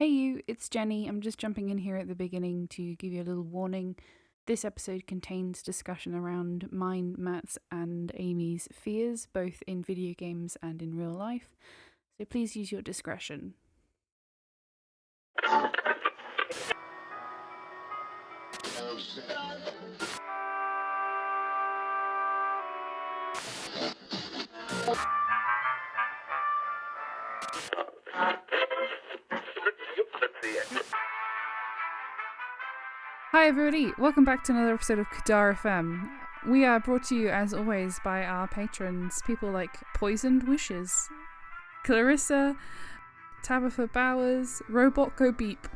Hey you, it's Jenny. I'm just jumping in here at the beginning to give you a little warning. This episode contains discussion around mine, Matt's, and Amy's fears, both in video games and in real life. So please use your discretion. Hi everybody, welcome back to another episode of KADAR FM. We are brought to you as always by our patrons, people like Poisoned Wishes, Clarissa, Tabitha Bowers, Robot Go Beep.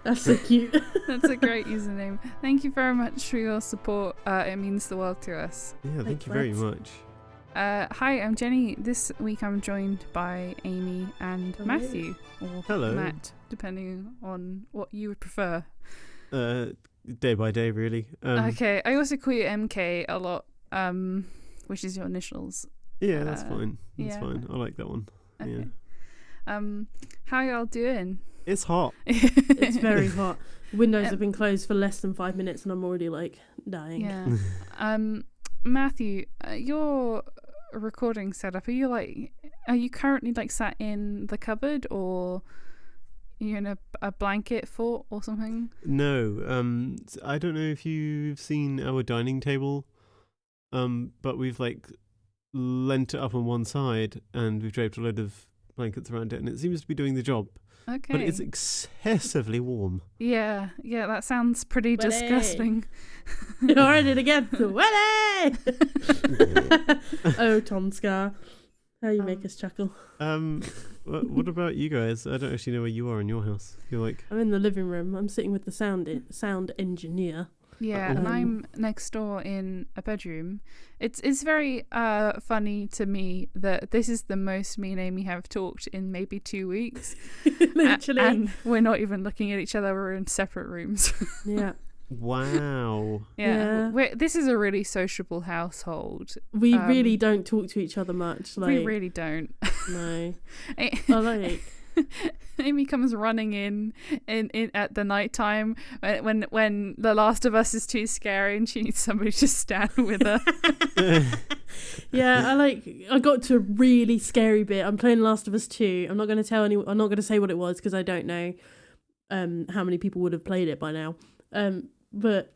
That's so cute. That's a great username. Thank you very much for your support. It means the world to us. Yeah, thank you very much. Hi, I'm Jenny. This week I'm joined by Amy and Matthew, or Hello. Matt, depending on what you would prefer. Day by day, really. Okay, I also call you MK a lot, which is your initials. Yeah, that's fine. That's yeah. fine. I like that one. Okay. Yeah. How y'all doing? It's hot. It's very hot. Windows have been closed for less than 5 minutes and I'm already like dying. Yeah. Matthew, your recording setup, are you currently like sat in the cupboard, or are you in a blanket fort or something? No, I don't know if you've seen our dining table, but we've like lent it up on one side and we've draped a load of blankets around it and it seems to be doing the job. Okay. But it's excessively warm. Yeah, that sounds pretty disgusting. You're ready to get sweaty! Oh, Tom Scar. How you make us chuckle. What about you guys? I don't actually know where you are in your house. You're like... I'm in the living room. I'm sitting with the sound engineer. Yeah, and I'm next door in a bedroom. It's very funny to me that this is the most me and Amy have talked in maybe 2 weeks. Literally. And we're not even looking at each other. We're in separate rooms. Yeah. Wow. Yeah. This is a really sociable household. We really don't talk to each other much. Like, we really don't. No. I like... Amy comes running in at the night time when The Last of Us is too scary and she needs somebody to stand with her. Yeah, I got to a really scary bit. I'm playing Last of Us 2. I'm not going to tell anyone. I'm not going to say what it was because I don't know how many people would have played it by now. But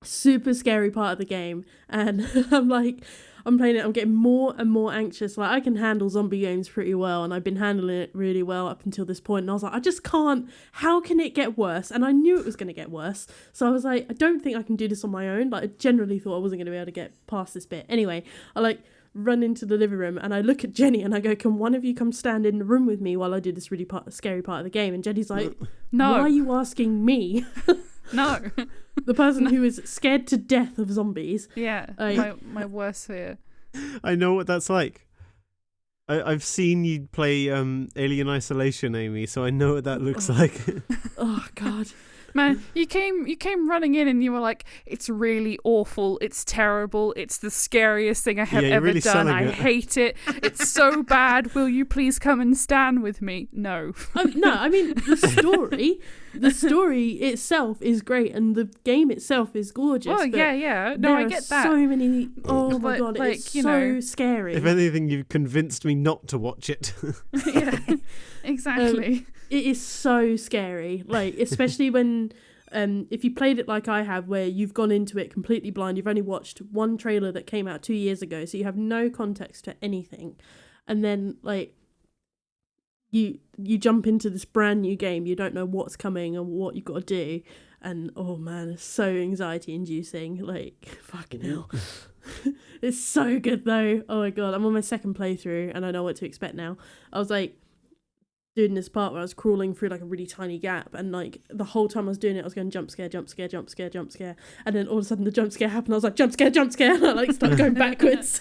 super scary part of the game, and I'm playing it, I'm getting more and more anxious. Like, I can handle zombie games pretty well, and I've been handling it really well up until this point, and I was like, I just can't, how can it get worse? And I knew it was going to get worse, so I was like, I don't think I can do this on my own. Like, I generally thought I wasn't going to be able to get past this bit. Anyway, I run into the living room, and I look at Jenny, and I go, can one of you come stand in the room with me while I do this really scary part of the game? And Jenny's like, no. Why are you asking me? No. The person who is scared to death of zombies. Yeah, my worst fear. I know what that's like. I've seen you play Alien Isolation, Amy, so I know what that looks like. Oh, God. Man, you came running in and you were like, it's really awful, it's terrible, it's the scariest thing I have ever really done, I it. hate it, it's so bad, will you please come and stand with me? No. No, I mean, the story itself is great and the game itself is gorgeous. Oh, yeah. No, I get that. So many, oh my God, like, it's so scary. If anything, you've convinced me not to watch it. Yeah, exactly. It is so scary, like, especially when if you played it like I have, where you've gone into it completely blind, you've only watched one trailer that came out 2 years ago, so you have no context to anything, and then like you jump into this brand new game, you don't know what's coming and what you've got to do, and oh man, it's so anxiety inducing, like fucking hell. It's so good though. Oh my God, I'm on my second playthrough and I know what to expect now. I was like doing this part where I was crawling through like a really tiny gap, and like the whole time I was doing it I was going jump scare, and then all of a sudden the jump scare happened. I was like jump scare, and I like started going backwards.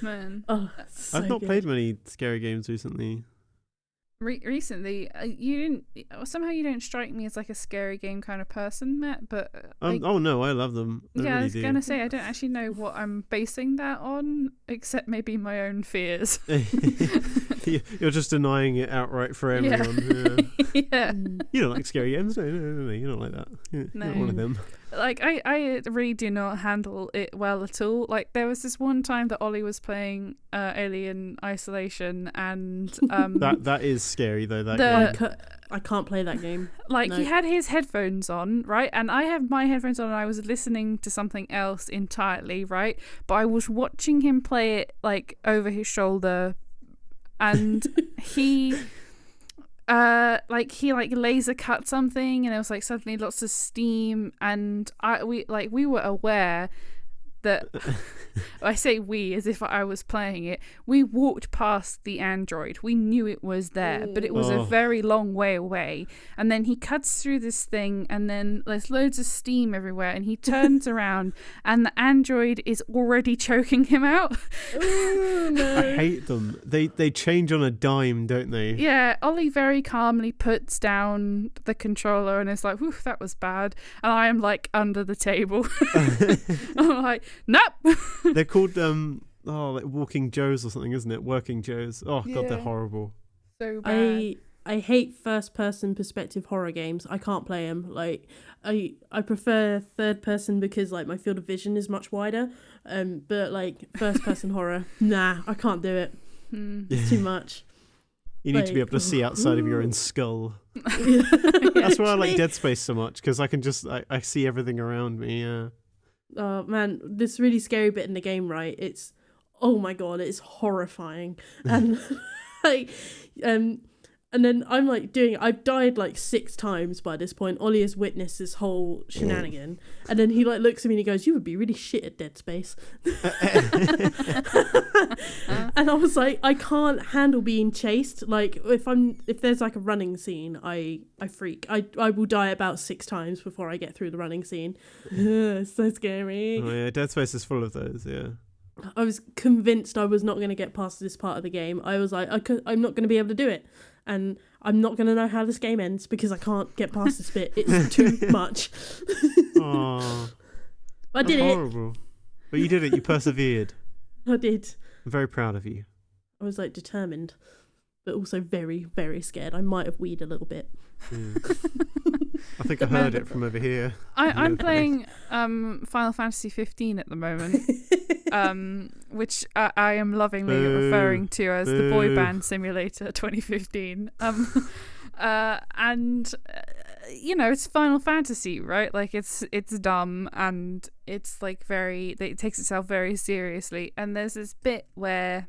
Man, so I've not good. played many scary games recently. Recently, you don't strike me as like a scary game kind of person, Matt, but Oh no, I love them. I was gonna say I don't actually know what I'm basing that on, except maybe my own fears. You're just denying it outright for everyone. Yeah. Yeah. You don't like scary games? No, you're not like that. You're not one of them. Like, I really do not handle it well at all. Like, there was this one time that Ollie was playing Alien Isolation, and that is scary though. That game. I can't play that game. Like, he had his headphones on, right? And I have my headphones on and I was listening to something else entirely, right? But I was watching him play it, like, over his shoulder, and he laser cut something, and there was, like, suddenly lots of steam, and we were aware that I say we as if I was playing it. We walked past the android. We knew it was there, but it was a very long way away. And then he cuts through this thing, and then there's loads of steam everywhere, and he turns around, and the android is already choking him out. Ooh, no. I hate them. They change on a dime, don't they? Yeah, Ollie very calmly puts down the controller and is like, "Whew, that was bad." And I am like under the table. I'm like, nope. They're called like Walking Joes or something, isn't it? Working Joes. Oh god, they're horrible. So bad. I hate first person perspective horror games. I can't play them. Like, I prefer third person because, like, my field of vision is much wider. But like first person horror, nah, I can't do it. It's too much. You need to be able to see outside of your own skull. That's why I like Dead Space so much, because I can just I see everything around me. Yeah. Oh man, this really scary bit in the game, right? It's, oh my god, it's horrifying. And like, and then I'm like I've died like 6 times by this point. Ollie has witnessed this whole shenanigan, and then he like looks at me and he goes, "You would be really shit at Dead Space." And I was like, I can't handle being chased. Like, if there's like a running scene, I freak. I will die about 6 times before I get through the running scene. It's so scary. Oh yeah, Dead Space is full of those. Yeah. I was convinced I was not going to get past this part of the game. I was like, I'm not going to be able to do it. And I'm not going to know how this game ends because I can't get past this bit. It's too much. Aww. I did it. Horrible. But you did it. You persevered. I did. I'm very proud of you. I was like determined, but also very, very scared. I might have weed a little bit. Yeah. I think I heard it from over here. I'm playing Final Fantasy 15 at the moment, which I am lovingly referring to as the Boy Band Simulator 2015. And you know, it's Final Fantasy, right? Like, it's dumb, and it's like it takes itself very seriously. And there's this bit where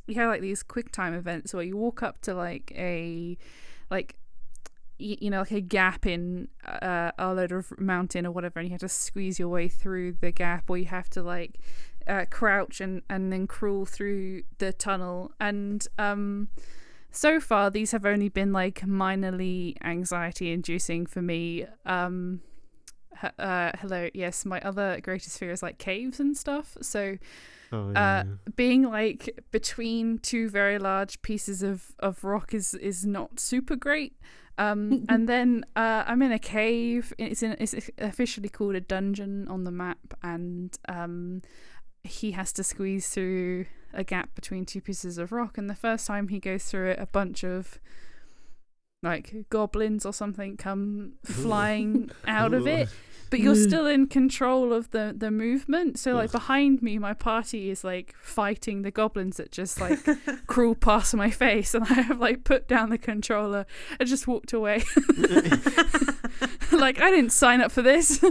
you have like these quick time events where you walk up to like a gap in a load of mountain or whatever, and you have to squeeze your way through the gap, or you have to like crouch and then crawl through the tunnel. And so far these have only been like minorly anxiety inducing for me. Hello, yes, my other greatest fear is like caves and stuff, so being like between 2 very large pieces of rock is not super great. And then I'm in a cave. It's officially called a dungeon on the map, and he has to squeeze through a gap between 2 pieces of rock. And the first time he goes through it, a bunch of like goblins or something come flying out of it. But you're still in control of the movement. So like behind me, my party is like fighting the goblins that just like crawl past my face, and I have like put down the controller and just walked away. Like, I didn't sign up for this.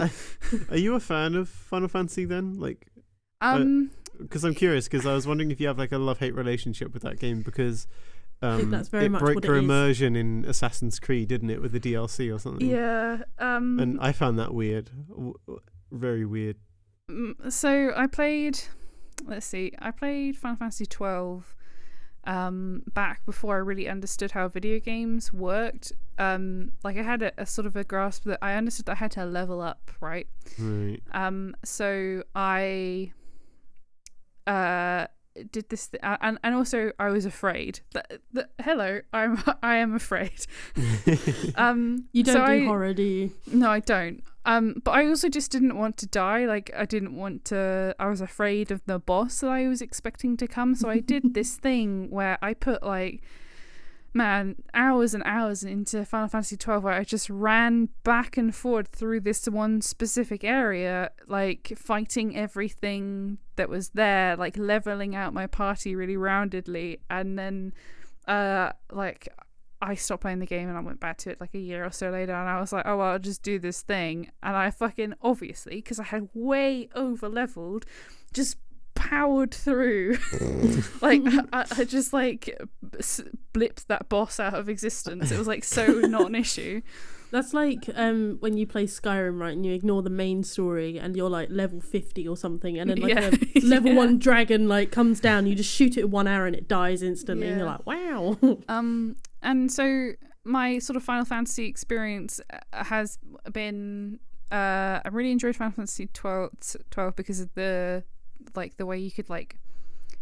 Are you a fan of Final Fantasy then? Like, because I'm curious, because I was wondering if you have like a love-hate relationship with that game, because I think that's very much broke what it your is. immersion in Assassin's Creed, didn't it, with the DLC or something? Yeah. And I found that weird. Very weird. So I played Final Fantasy 12 back before I really understood how video games worked. Like, I had a sort of a grasp that I understood that I had to level up, right? Right. So I did this and also I was afraid hello, I am afraid. You don't do horror, do you? No, I don't. But I also just didn't want to die. Like, I was afraid of the boss that I was expecting to come. So I did this thing where I put, like, hours and hours into Final Fantasy XII, where I just ran back and forth through this one specific area, like, fighting everything that was there, like, leveling out my party really roundedly. And then, like, I stopped playing the game and I went back to it like a year or so later, and I was like, oh well, I'll just do this thing. And I fucking, obviously, because I had way over leveled, just powered through. Like, I just, like, blipped that boss out of existence. It was, like, so not an issue. That's like when you play Skyrim, right, and you ignore the main story and you're like level 50 or something, and then like a level 1 dragon like comes down, you just shoot it with 1 arrow and it dies instantly, and you're like, wow. And so my sort of Final Fantasy experience has been I really enjoyed Final Fantasy 12 because of the way you could, like,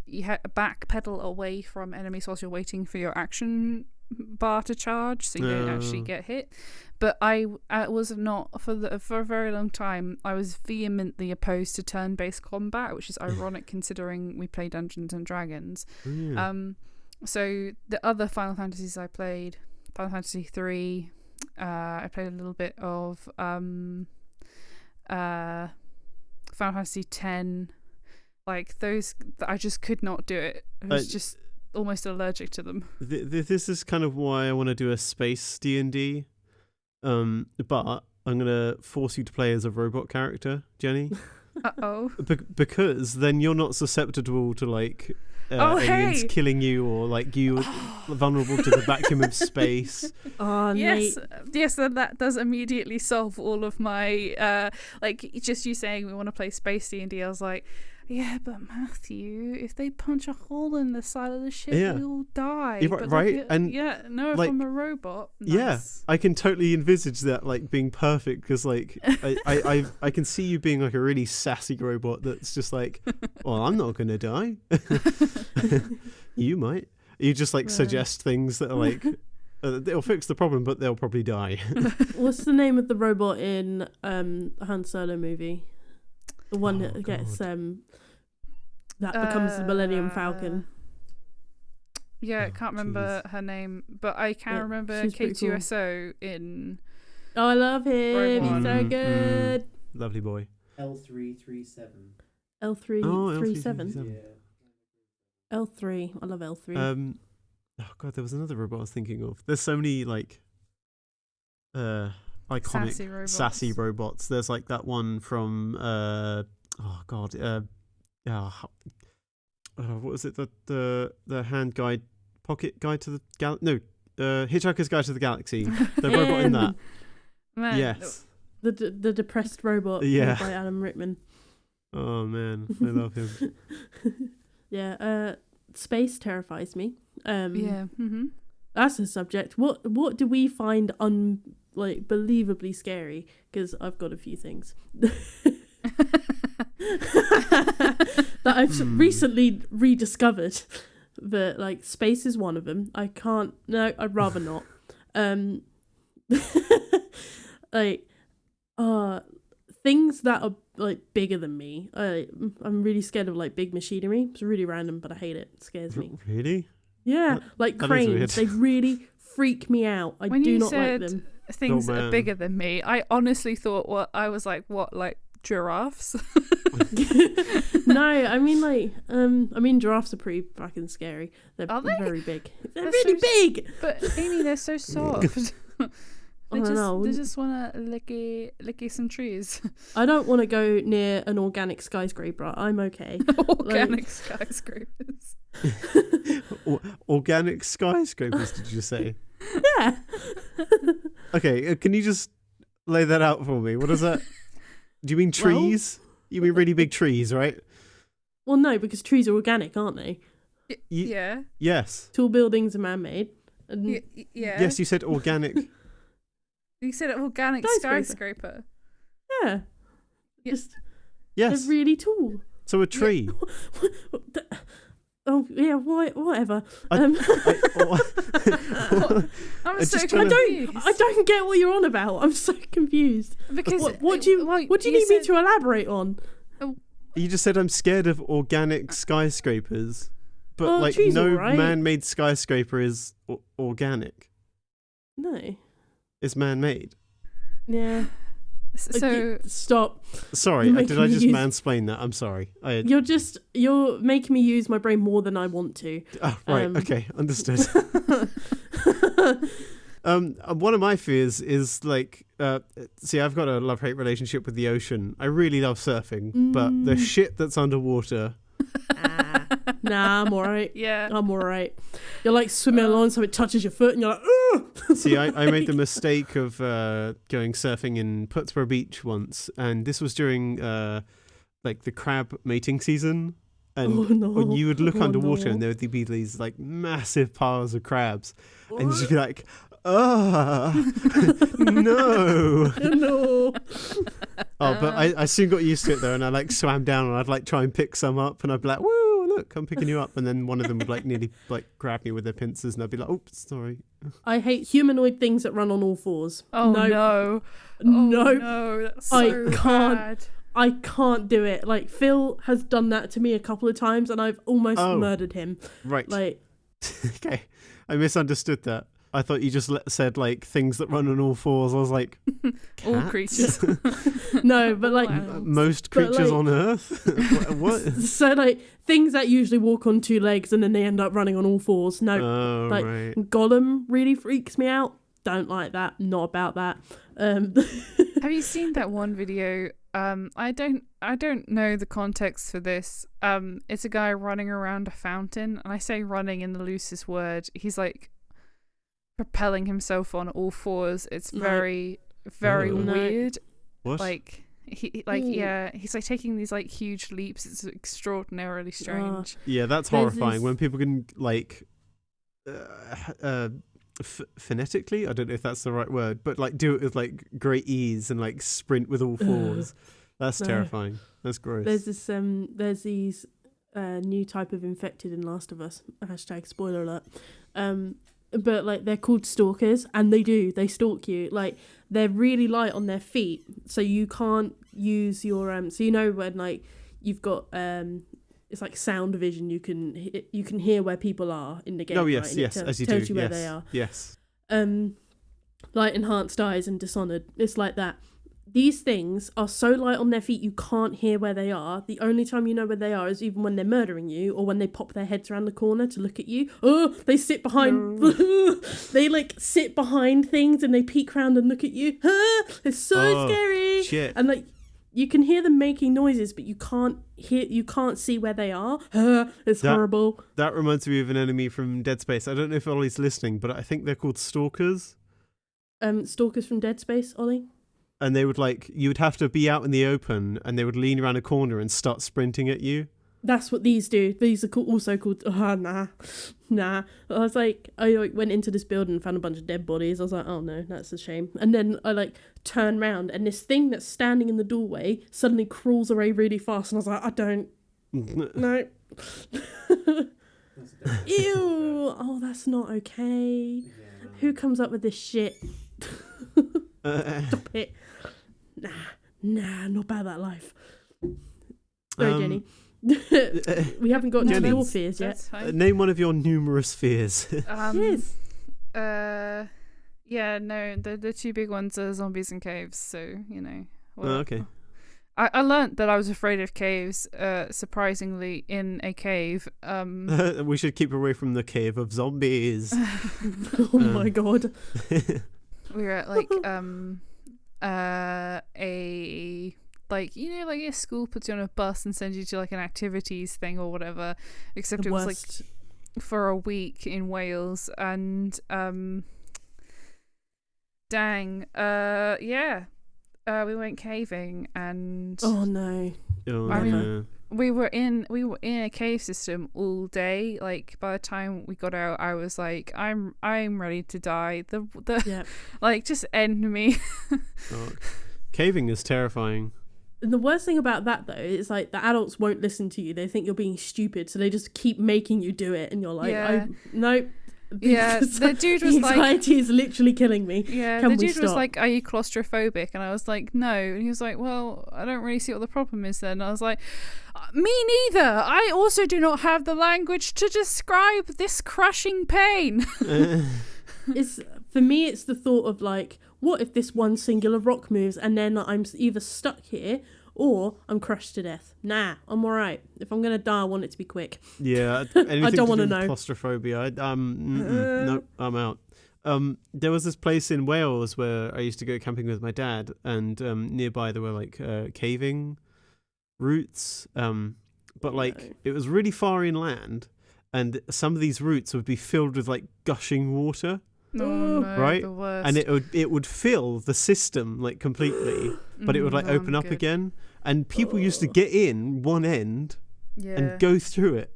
you had a backpedal away from enemies whilst you're waiting for your action bar to charge, so you don't actually get hit. But I was not, for a very long time, I was vehemently opposed to turn-based combat, which is ironic considering we play Dungeons and Dragons. So the other Final Fantasies I played, Final Fantasy 3, I played a little bit of Final Fantasy 10. Like, those, I just could not do it. I was just almost allergic to them. This is kind of why I want to do a space D&D. But I'm going to force you to play as a robot character, Jenny. Uh-oh. Because then you're not susceptible to, like, aliens killing you, or, like, you vulnerable to the vacuum of space. Oh, yes, that does immediately solve all of my like, just you saying we want to play space D&D. I was like, yeah, but Matthew, if they punch a hole in the side of the ship, we all die. Yeah, but right? Like, and if like, I'm a robot, nice. Yeah, I can totally envisage that, like, being perfect, because, like, I can see you being, like, a really sassy robot that's just like, well, I'm not gonna die. You might. You just, like, suggest things that are like, they'll fix the problem, but they'll probably die. What's the name of the robot in a Han Solo movie? The one that gets that becomes the Millennium Falcon. Yeah, I can't remember her name, but I can remember K2SO in. Oh, I love him. He's so good. Lovely boy. L337. L337. Yeah. L3. I love L3. Oh god, there was another robot I was thinking of. There's so many, like, iconic sassy robots. There's, like, that one from what was it, the hand guide, pocket guide to the Hitchhiker's Guide to the Galaxy, the robot in that. Man. Yes, the depressed robot by Alan Rickman. Oh man, I love him. Yeah, space terrifies me. Mm-hmm. That's a subject. What do we find believably scary? Because I've got a few things that I've recently rediscovered. But, like, space is one of them. I'd rather not. Like, things that are, like, bigger than me. I'm really scared of, like, big machinery. It's really random, but I hate it. It scares me. Really? Yeah, like cranes. They really freak me out. I do not like them. Things that are bigger than me, I honestly thought like giraffes. No, I mean giraffes are pretty fucking scary. They're very big. They're really big. But Amy, they're so soft. They just want to licky some trees. I don't want to go near an organic skyscraper. I'm okay. Organic skyscrapers. Organic skyscrapers, did you say? Yeah. Okay, can you just lay that out for me? What is that? Do you mean trees? You mean really big trees, right? Well, no, because trees are organic, aren't they? Yeah. Yes. Tall buildings are man-made. Yeah. Yes, you said organic. You said organic skyscraper. Yeah. Yes. They're really tall. So a tree. Oh yeah, whatever. I'm just so trying confused. to- I don't get what you're on about. I'm so confused. Because What do you need me to elaborate on? You just said I'm scared of organic skyscrapers, but Oh, like trees no alright. man-made skyscraper is organic. No. It's man-made. Yeah. So Stop. Sorry, You're did making I me just use- mansplain that? I'm sorry. You're making me use my brain more than I want to. Oh, right. Okay, understood. One of my fears is like, see, I've got a love-hate relationship with the ocean. I really love surfing, but the shit that's underwater. Nah, I'm alright. yeah. I'm alright. You're like swimming along, so it touches your foot, and you're like, ugh! See, I made the mistake of going surfing in Putsborough Beach once, and this was during like the crab mating season. And Oh, no. when you would look Oh, underwater, no. and there would be these like massive piles of crabs, and you'd just be like, "Ah, no!" No. Oh, but I soon got used to it though, and I like swam down, and I'd like try and pick some up, and I'd be like, "Woo, look, I'm picking you up," and then one of them would like nearly like grab me with their pincers, and I'd be like, "Oops, sorry." I hate humanoid things that run on all fours. Oh no. no. No. Oh, no. That's so I can't. bad. I can't do it. Like, Phil has done that to me a couple of times, and I've almost Oh. murdered him. Right. Like, Okay, I misunderstood that. I thought you just said like things that run on all fours. I was like, All cats? creatures. no, but like, Wow. Most But, creatures like- on Earth. what? so like things that usually walk on two legs and then they end up running on all fours. No, Oh, like right. Gollum really freaks me out. Don't like that. Not about that. Have you seen that one video? I don't know the context for this. It's a guy running around a fountain, and I say running in the loosest word. He's like propelling himself on all fours. It's No. very, very Oh. No. weird. What? Like he's like taking these like huge leaps. It's extraordinarily strange. Yeah, that's There's horrifying. this- When people can like phonetically, I don't know if that's the right word, but like do it with like great ease and like sprint with all fours. That's No. terrifying. That's gross. there's these new type of infected in Last of Us. Hashtag spoiler alert. But like they're called stalkers, and they stalk you. Like they're really light on their feet, so you can't use your so you know when like you've got it's like sound vision. You can hear where people are in the game. Oh yes, right? And yes, it as you tells do. you where Yes, they are. yes. Like Enhanced Eyes and Dishonored. It's like that. These things are so light on their feet you can't hear where they are. The only time you know where they are is even when they're murdering you or when they pop their heads around the corner to look at you. Oh, they sit behind... they like sit behind things and they peek around and look at you. It's so Oh, scary. shit. And like you can hear them making noises, but you can't see where they are. It's That- horrible. That reminds me of an enemy from Dead Space. I don't know if Ollie's listening, but I think they're called stalkers. Stalkers from Dead Space, Ollie. And they would like, you would have to be out in the open, and they would lean around a corner and start sprinting at you. That's what these do. These are also called. Nah. I was like, I like went into this building and found a bunch of dead bodies. I was like, oh no, that's a shame. And then I like turn round, and this thing that's standing in the doorway suddenly crawls away really fast, and I was like, I don't. No. Ew. Oh, that's not okay. Who comes up with this shit? Stop it. Nah, not about that life. Sorry, Jenny. We haven't got to Jenny. your fears yet. That's fine. Name one of your numerous fears. Yes. Yeah, no, the two big ones are zombies and caves, so, you know. Oh, okay. I learnt that I was afraid of caves, surprisingly, in a cave. We should keep away from the cave of zombies. Oh my god. We were at, like, a... Like, you know, like a school puts you on a bus and sends you to, like, an activities thing or whatever. Except The it was, worst. like, for a week in Wales. And, we went caving and... Oh no. Oh, I mean, yeah. we were in a cave system all day. Like by the time we got out, I was like, I'm ready to die. The Yeah. like just end me. Oh. Caving is terrifying. And the worst thing about that though is like the adults won't listen to you. They think you're being stupid, so they just keep making you do it, and you're like, Yeah. nope. Yeah, the dude was like, anxiety is literally killing me. yeah, Can the we dude was stop? like, are you claustrophobic? And I was like, no. And he was like, well, I don't really see what the problem is then. And I was like, me neither. I also do not have the language to describe this crushing pain. It's for me, it's the thought of like, what if this one singular rock moves and then I'm either stuck here or I'm crushed to death? Nah, I'm alright. If I'm gonna die, I want it to be quick. Yeah, I don't want to know. Claustrophobia. Nope, I'm out. There was this place in Wales where I used to go camping with my dad, and nearby there were like caving routes. But like it was really far inland, and some of these routes would be filled with like gushing water. Oh, no, right? the worst. And it would fill the system like completely, but it would like open up good. again, and people used to get in one end and go through it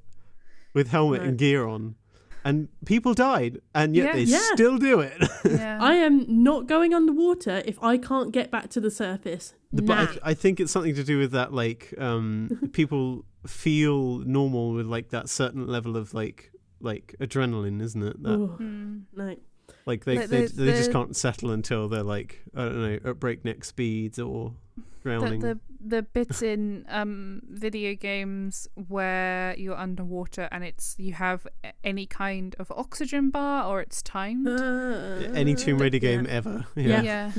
with helmet and gear on, and people died, and yet they still do it. I am not going underwater if I can't get back to the surface. But I think it's something to do with that, like people feel normal with like that certain level of like adrenaline, isn't it? That No. like they just can't settle until they're like, I don't know, at breakneck speeds or drowning. The bits in video games where you're underwater and you have any kind of oxygen bar or it's timed. Any Tomb Raider game ever. Yeah.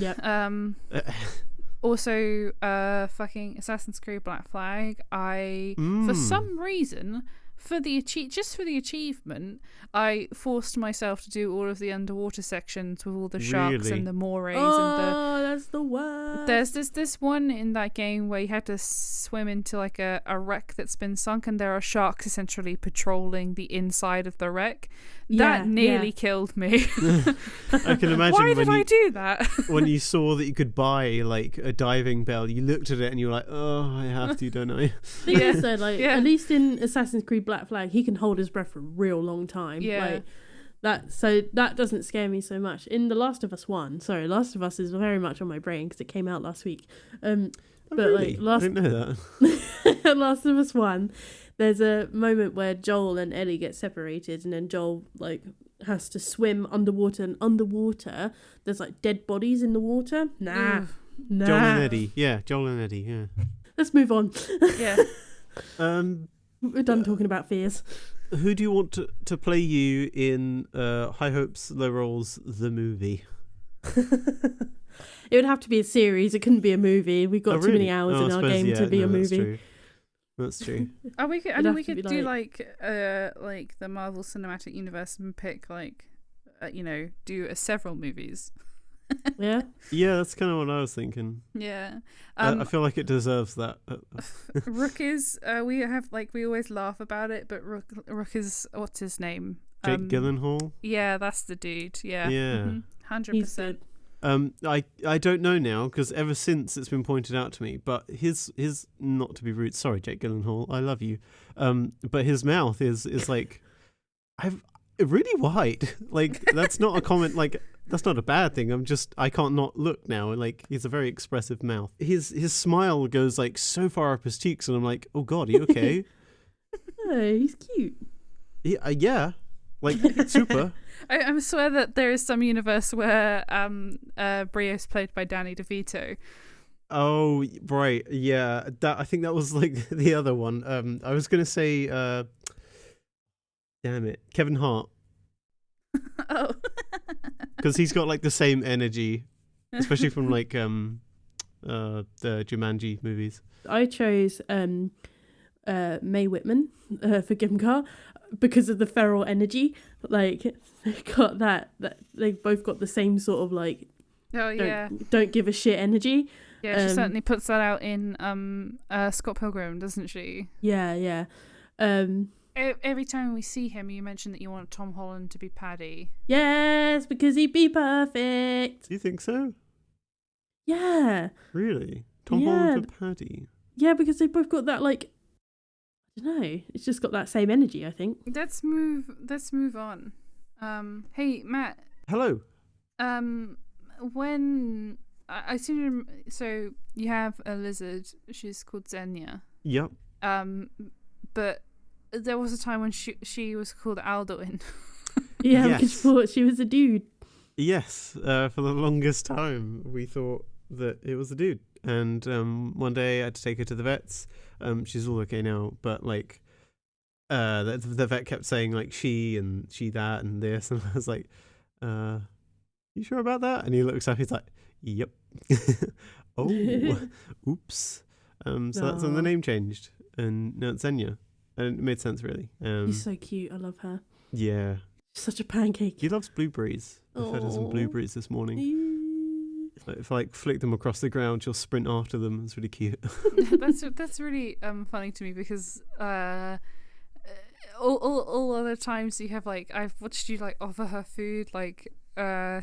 Also, fucking Assassin's Creed Black Flag. For some reason, for the achievement, I forced myself to do all of the underwater sections with all the sharks Really? and the morays That's the worst. There's this one in that game where you have to swim into like a wreck that's been sunk, and there are sharks essentially patrolling the inside of the wreck. That nearly killed me. I can imagine. Why did I do that? When you saw that you could buy like a diving bell, you looked at it and you were like, "Oh, I have to, don't I?" So like, at least in Assassin's Creed Black Flag, he can hold his breath for a real long time. Yeah. Like, that doesn't scare me so much. In The Last of Us 1, Last of Us is very much on my brain because it came out last week. But really? like I didn't know that. Last of Us 1, there's a moment where Joel and Ellie get separated, and then Joel like has to swim underwater, and underwater there's like dead bodies in the water. Nah. Joel and Eddie. Yeah, Joel and Eddie. Yeah. Let's move on. Yeah. We're done talking about fears. Who do you want to play you in High Hopes, Low Rolls, the movie? It would have to be a series. It couldn't be a movie. We've got too many hours in our game to be a movie. That's true. We could do like the Marvel Cinematic Universe and pick do several movies. Yeah. Yeah, that's kind of what I was thinking. Yeah. I feel like it deserves that. Rook is we always laugh about it, but Rook is, what's his name? Jake Gyllenhaal. Yeah, that's the dude. Yeah. Yeah. 100%. I don't know now, because ever since it's been pointed out to me, but his not to be rude, sorry Jake Gyllenhaal, I love you, but his mouth is like really wide. Like that's not a comment. Like that's not a bad thing. I can't not look now. Like he's a very expressive mouth. His smile goes like so far up his cheeks, and I'm like, oh god, are you okay? Oh, he's cute. Yeah. Like super. I swear that there is some universe where Brio's played by Danny DeVito. Oh right, yeah. I think that was like the other one. I was gonna say, damn it, Kevin Hart. Oh. Because he's got like the same energy, especially from like the Jumanji movies. I chose Mae Whitman for Gimgar because of the feral energy. Like they've got that they've both got the same sort of like don't give a shit energy. Yeah, she certainly puts that out in Scott Pilgrim, doesn't she? Yeah. Every time we see him, you mention that you want Tom Holland to be Paddy. Yes, because he'd be perfect. Do you think so? Yeah. Really? Tom Holland for Paddy? Yeah, because they both got that like, I don't know. It's just got that same energy, I think. Let's move on. Hey Matt. Hello. When I seem to, so you have a lizard. She's called Zenya. Yep. But there was a time when she was called Alduin. Yeah, Yes. because you thought she was a dude. Yes, for the longest time we thought that it was a dude, and one day I had to take her to the vets. She's all okay now, but like, the vet kept saying like she and she that and this, and I was like, you sure about that? And he looks up, he's like, yep. Oh, oops. So that's when the Aw. name changed, and now it's Zenya, and it made sense really. She's so cute. I love her. Yeah, She's such a pancake. he loves blueberries. I fed her some Aw. blueberries this morning. If I like flick them across the ground, she'll sprint after them. It's really cute. That's really funny to me because all other times you have like I've watched you like offer her food like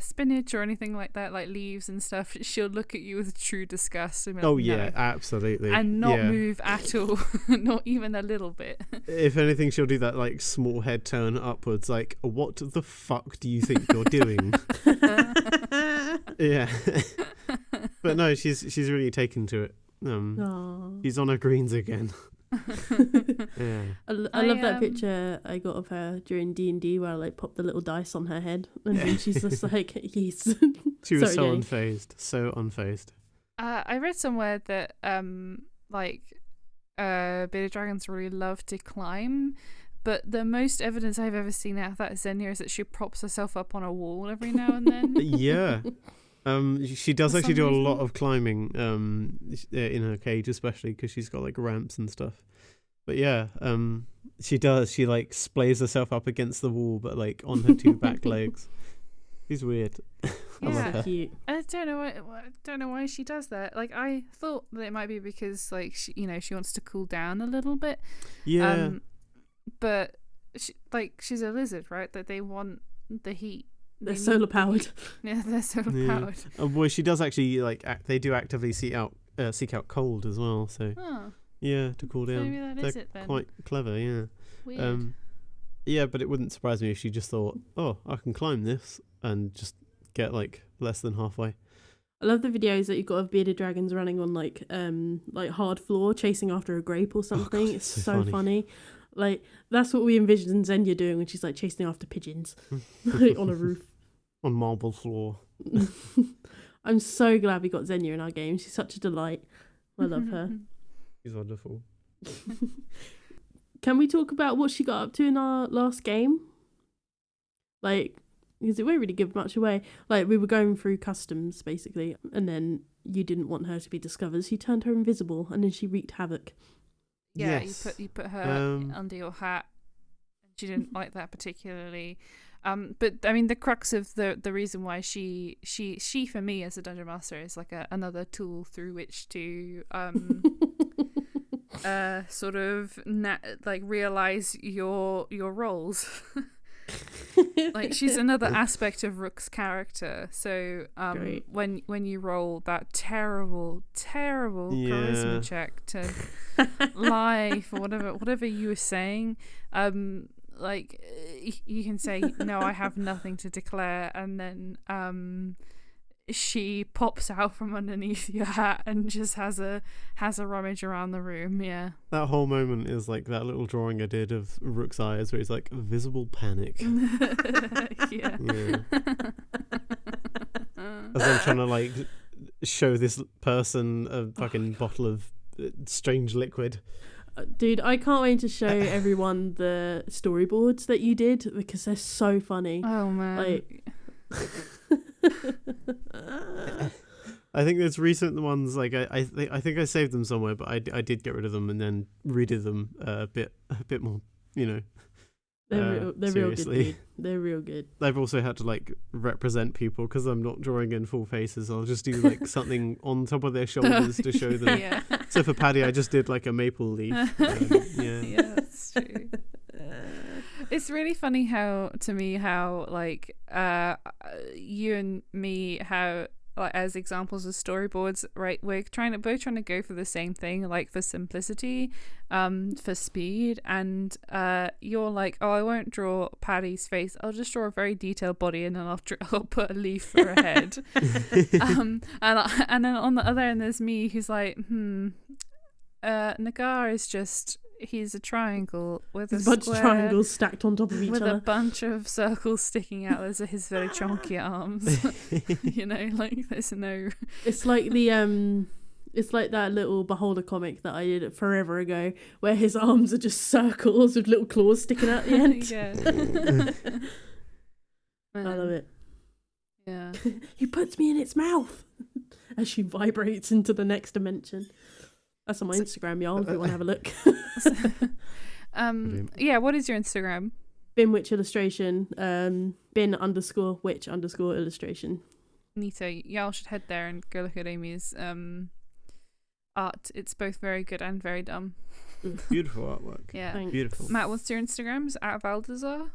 spinach or anything like that, like leaves and stuff, she'll look at you with true disgust and be like, Oh "No," yeah, absolutely. and not Yeah. move at all, not even a little bit. If anything, she'll do that like small head turn upwards, like, what the fuck do you think you're doing? Yeah. But no, she's really taken to it. Aw. She's on her greens again. Yeah. I love that picture I got of her during D&D where I like popped the little dice on her head and then she's just like, yes. She was Sorry, so Jenny. unfazed. So unfazed. I read somewhere that bearded dragons really love to climb, but the most evidence I've ever seen out of that Zenya is that she props herself up on a wall every now and then. Yeah. She does For actually some do a lot reason. of climbing in her cage, especially because she's got like ramps and stuff. But yeah, she like splays herself up against the wall, but like on her two back legs. She's weird. I love Yeah. her. Cute. I don't know why she does that. Like I thought that it might be because like she wants to cool down a little bit. Yeah. But she's a lizard, right? That they want the heat. They're They solar need the powered. heat. Yeah, they're solar Yeah. powered. Oh boy, she does actually like they do actively seek out cold as well. So Oh, yeah, to cool so down. maybe that They're is it then. quite clever. Yeah. Weird. Yeah, but it wouldn't surprise me if she just thought, oh, I can climb this and just get like less than halfway. I love the videos that you've got of bearded dragons running on like hard floor chasing after a grape or something. God, it's so so funny. Like that's what we envisioned Zenya doing when she's like chasing after pigeons like, on a roof. On marble floor. I'm so glad we got Zenya in our game. She's such a delight. I love her. She's wonderful. Can we talk about what she got up to in our last game? Like, because it won't really give much away. Like, we were going through customs, basically, and then you didn't want her to be discovered, so you turned her invisible, and then she wreaked havoc. Yeah, Yes. you put her under your hat. She didn't like that particularly. But I mean, the crux of the reason why she for me as a dungeon master is like another tool through which to sort of like realize your roles. Like she's another aspect of Rook's character. So Great. when you roll that terrible charisma Yeah. check to lie for whatever you were saying, like you can say no, I have nothing to declare, and then she pops out from underneath your hat and just has a rummage around the room. Yeah. That whole moment is like that little drawing I did of Rook's eyes where he's like, visible panic. Yeah. Yeah. As I'm trying to like show this person a fucking bottle of strange liquid. Dude, I can't wait to show everyone the storyboards that you did because they're so funny. Oh man. Like, I think there's recent ones like I think I saved them somewhere, but I did get rid of them and then redid them a bit more, you know. they're real good. Seriously. Dude. They're real good. I've also had to like represent people because I'm not drawing in full faces. I'll just do like something on top of their shoulders to show them. Yeah. So for Paddy, I just did like a maple leaf. Yeah. Yeah, that's true. It's really funny how like you and me, how like as examples of storyboards, right, we're both trying to go for the same thing, like for simplicity, for speed, and you're like, oh, I won't draw Paddy's face, I'll just draw a very detailed body and then I'll put a leaf for a head. And then on the other end there's me who's like, Nagar is just, he's a triangle with There's a a bunch of square triangles stacked on top of each with other. a bunch of circles sticking out. Those are his very chunky arms. You know, like there's no. It's like the it's like that little Beholder comic that I did forever ago, where his arms are just circles with little claws sticking out the end. Yeah. I love it. Yeah. He puts me in its mouth as she vibrates into the next dimension. That's on my Instagram, y'all, if you want to have a look. Yeah, what is your Instagram? Bin_witch illustration, bin_witch_illustration. Neato. Y'all should head there and go look at Amy's art. It's both very good and very dumb. Beautiful artwork. Yeah. Thanks. Beautiful. Matt, what's your Instagram? Is it at Valdezar?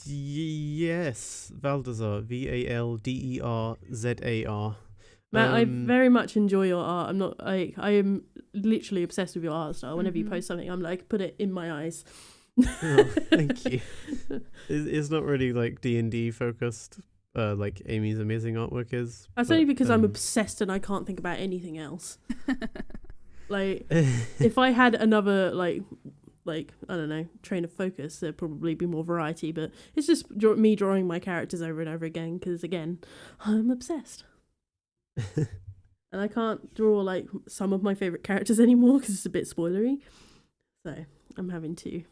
Yes, Valdezar, VALDERZAR. Matt, I very much enjoy your art. I am literally obsessed with your art style. Whenever you post something, I'm like, put it in my eyes. Oh, thank you. It's not really like D&D focused, like Amy's amazing artwork is. That's only because I'm obsessed and I can't think about anything else. Like, if I had another like I don't know, train of focus, there'd probably be more variety. But it's just me drawing my characters over and over again because, again, I'm obsessed. And I can't draw like some of my favorite characters anymore because it's a bit spoilery. So I'm having to.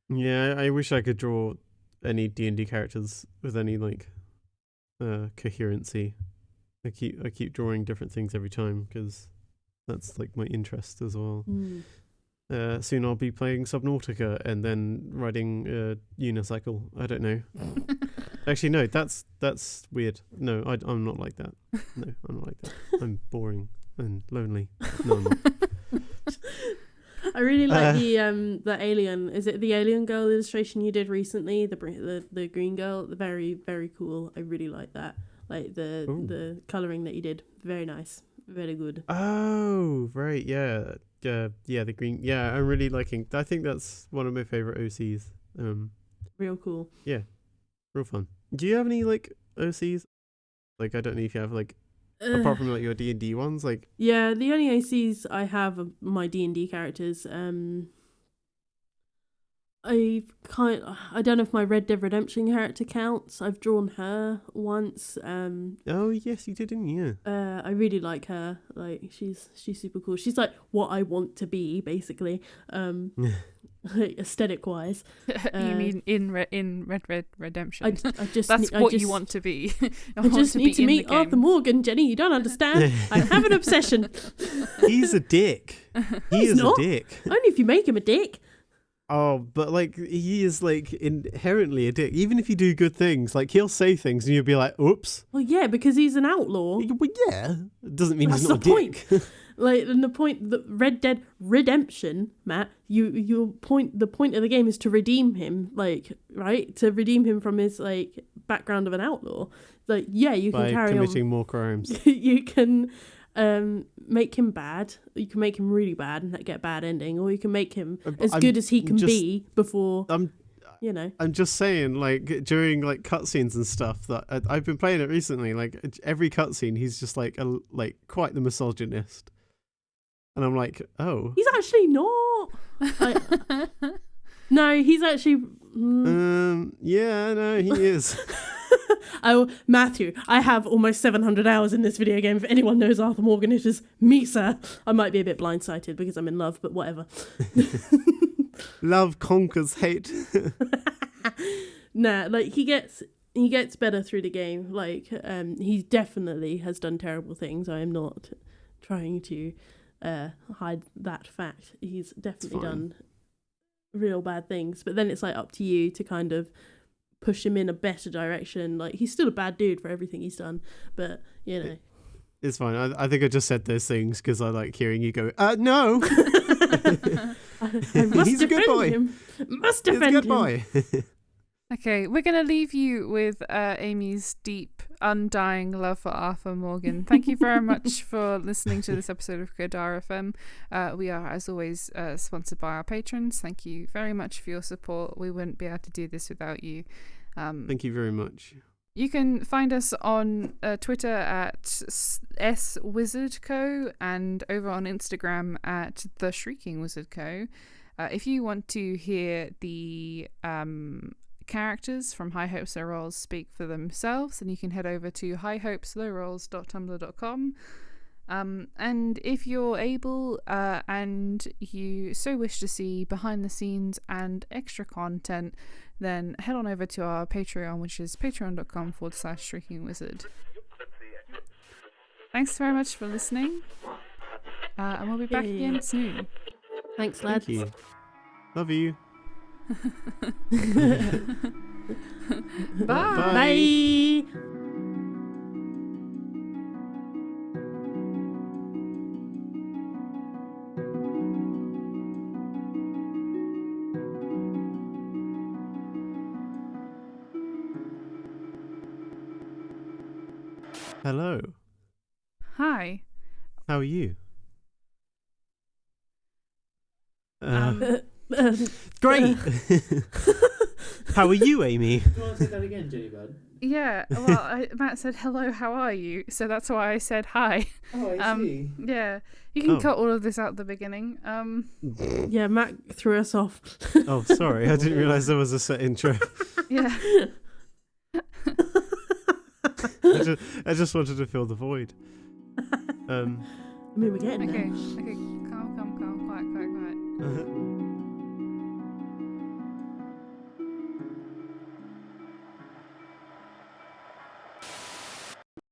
Yeah, I wish I could draw any D&D characters with any like coherency. I keep drawing different things every time because that's like my interest as well. Soon I'll be playing Subnautica and then riding a unicycle. I don't know. Actually, no, that's weird. No, I'm not like that. No, I'm not like that. I'm boring and lonely. No, I'm not. I really like the alien. Is it the alien girl illustration you did recently? The green girl, very very cool. I really like that. Like the coloring that you did, very nice, very good. Oh, right, yeah, the green. Yeah, I'm really liking. I think that's one of my favorite OCs. Real cool. Yeah, real fun. Do you have any like OCs? Like, I don't know if you have like apart from like your D&D ones, like. Yeah, the only OCs I have are my D&D characters. I don't know if my Red Dead Redemption character counts. I've drawn her once. Oh yes, you did, didn't you? I really like her. Like she's super cool. She's like what I want to be, basically. Like aesthetic wise. You mean in Red Redemption? I just that's what you want to be. I just need to meet Arthur Morgan, Jenny. You don't understand. I have an obsession. He's a dick. He is not. a dick. Only if you make him a dick. Oh, but like he is like inherently a dick. Even if you do good things, like he'll say things and you'll be like, "Oops." Well, yeah, because he's an outlaw. Well, yeah, it doesn't mean That's he's not the a point. dick. Like, and the point, the Red Dead Redemption, Matt, the point of the game is to redeem him, like, right? To redeem him from his, like, background of an outlaw. Like, yeah, you can By carry committing more crimes. You can make him bad. You can make him really bad and get a bad ending, or you can make him as good as he can be before, you know. I'm just saying, like, during, like, cutscenes and stuff, that I've been playing it recently, like, every cutscene, he's just, like, quite the misogynist. And I'm like, oh. He's actually not. No, he's actually. Yeah, no, he is. Oh, Matthew, I have almost 700 hours in this video game. If anyone knows Arthur Morgan, it is me, sir. I might be a bit blindsided because I'm in love, but whatever. Love conquers hate. Nah, like he gets better through the game. Like, he definitely has done terrible things. I am not trying to hide that fact. He's definitely done real bad things, but then it's like up to you to kind of push him in a better direction. Like, he's still a bad dude for everything he's done, but you know, it's fine. I think I just said those things because I like hearing you go, no. I must He's a good boy. him. Must He's a defend good him. boy. Okay, we're going to leave you with Amy's deep, undying love for Arthur Morgan. Thank you very much for listening to this episode of KADAR FM. We are, as always, sponsored by our patrons. Thank you very much for your support. We wouldn't be able to do this without you. Thank you very much. You can find us on Twitter at SWizardCo and over on Instagram at The Shrieking Wizard Co. If you want to hear the characters from High Hopes Low Rolls speak for themselves, then you can head over to highhopeslowrolls.tumblr.com. And if you're able and you so wish to see behind the scenes and extra content, then head on over to our Patreon, which is patreon.com/Shrieking Wizard. Thanks very much for listening, and we'll be back again soon. Thanks, lads. Thank you. Love you. Bye. Bye. Hello. Hi. How are you? Great. How are you, Amy? Do you want to say that again, Jellybud? Yeah, well, Matt said, hello, how are you? So that's why I said hi. Oh, I see. Yeah, you can Oh. cut all of this out at the beginning. Yeah, Matt threw us off. Oh, sorry. I didn't realise there was a set intro. Yeah. I just wanted to fill the void. I mean, we're getting Okay, there. okay, calm, quiet. Uh,